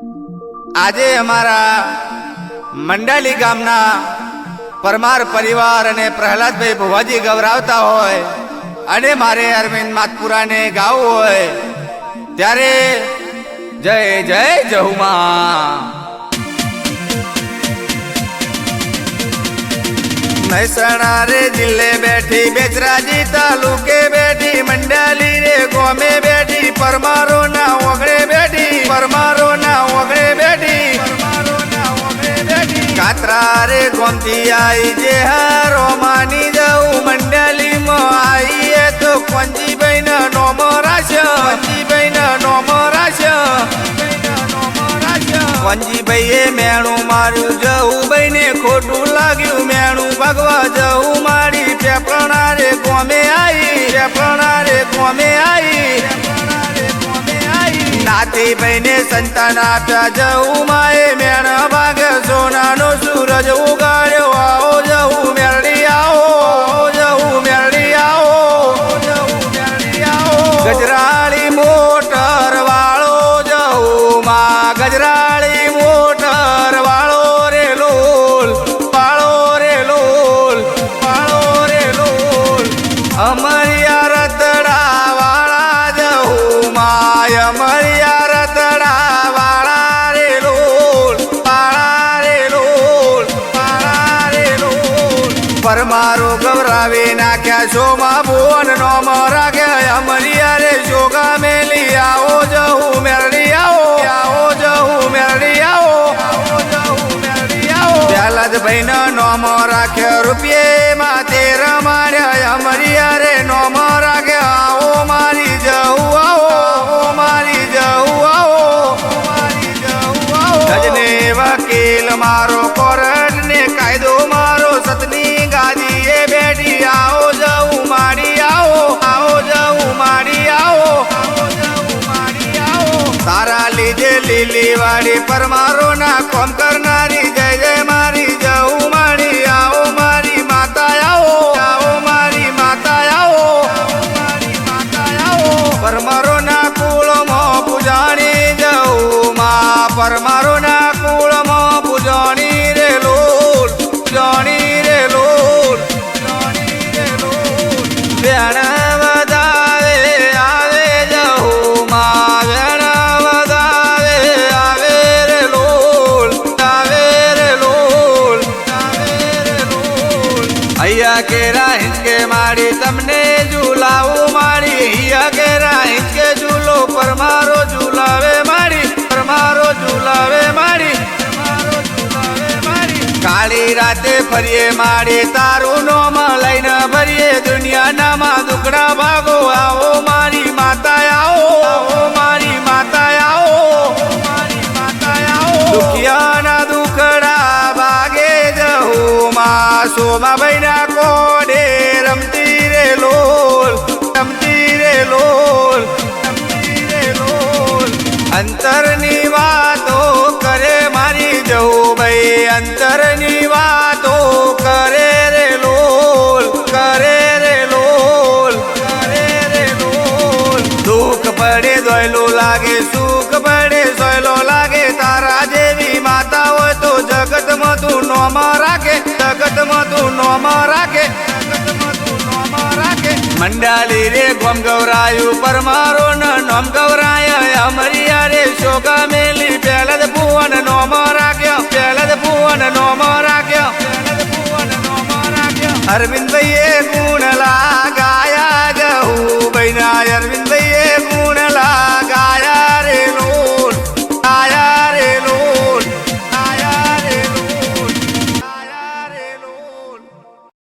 આજે અમારા મંડાલી ગામના પરમાર પરિવાર અને પ્રહલાદભાઈ ભુવાજી ગવરાવતા હોય અને મારે અરવિંદ માતપુરાને ગાવું હોય ત્યારે જય જય જહુમા। મહેસાણા રે જિલ્લે બેઠી, બેચરાજી તાલુકે બેઠી, મંડાલી રે ગોમે બેઠી, પરમારો ના ઓગણે બેઠી, પરમારો ના ઓગણે બેઠી, પરમારો ના ઓગણે બેઠી। કાતરા રે ગોમતી આઈ જે હારો માની જાઉં, મંડાલી માં આઈએ તો કોંજીભાઈ ના નોમો રાશ્ય, કોંજીભાઈ ના નોમો રાશ્ય, કોંજીભાઈએ મેણું માર્યું, જહુભાઈ ને ખોટું લાગ્યું, મેણું ભગવા જહુ મારી પેપણા રે ગોમે આઈ, પેપણા રે ગોમે આઈ, નાતીભાઈ ને સંતાન આપ્યા, જહુ માએ મેણ ભાગે સોનાનો સૂરજ ઉગાડ્યો, આવો જહુ મેરડી આવો, જહુ મેરડી આવો, જહુ મેરડી આવો। ગજરાળી મોટર વાળો જહુ માં, ગજરાળી મોટર વાળો રે લોલ, વાળો રે લોલ, વાળો રે લોલ। અમરિયા રતડા વાળા જહુ માં, અમરિયા રતડા વાળા રે લોલ, વાળા રે લોલ, વાળા રે લોલ। પરમારો ગવરાવી નાખ્યા, શોમાં ભુવન નોમ રાખ્યા, અમરિયા રે શોગા મેલી આવો જહુ મેરડી આવો, આવો જહુ મેરડી આવો, આવો જહુ મેરડી આવો। પ્રહલાદભાઈ નો નોમ રાખ્યો, રૂપિયે માં તેર માર્યા, અમરિયા રે નોમ રાખ્યા, આવો મારી જહુ આવો, મારી જહુ આવો, મારી જહુ આવો। જજને વકીલ મારો, કોર્ટ ને કાયદો મારો, સતની ગાદી એ બેઠી, આવો જહુ મારી આવો, આવો જહુ મારી આવો, આવો જહુ મારી આવો। તારા લીધે લીલી વાળી, પરમારો ના કોમ કરનારી, જય જય મારી જહુ મારી, આવો મારી માતા આવો, આવો મારી માતા આવો, આવો મારી માતા આવો। પરમારો ના કુળમાં પૂજાણી જહુ માં, પરમારો ના કુળમાં પૂજાણી રે લોલ, પૂજાણી રે લોલ, પૂજાણી રે લોલ। વેણ વધારે આવે જહુ માં, વેણ વધારે આવે રે લોલ, આવે રે લોલ, આવે રે લોલ। અહીંયા કેરા હિંચકે માડી, તમને ઝુલાવું માડી, અહીંયા કેરા હિંચકે ઝૂલો, પરમારો ઝુલાવે માડી, પરમારો ઝુલાવે માડી, પરમારો ઝુલાવે માડી। કાળી રાતે ફરીએ માડી, તારું નોમ લઈને ભરીએ, દુનિયાના માં દુખડા ભાગો, આવો મારી માતા આવો, આવો મારી માતા આવો, મારી માતા આવો। દુખિયાના દુખડા ભાગે જહુ માં, સોમાભાઈ ના કોડે રમતી રે લોલ, રમતી રે લોલ, રમતી રે લોલ। અંતરની વાતો કરે મારી જહુભાઈ, અંતરની વાતો કરે રે લોલ, કરે રે લોલ, કરે રે લોલ। દુઃખ પડે દોયલું લાગે, સુખ પડે સોયલો લાગે, તારા જેવી માતા હોય તો જગતમાં તું નોમ રાખે, જગતમાં તું નોમ રાખે, જગતમાં તું નોમ રાખે। મંડાલી રે ગોમ ગવરાયું, પરમારો ના નોમ ગવરાયા, અમરિયા રે શોગા મેલી, પહેલા ભુવન નોમ રાખ્યો, પહેલા ભુવન નોમ રાખ્યો, પહેલા ભુવન નોમ રાખ્યો। અરવિંદભાઈએ ગુણ લાગ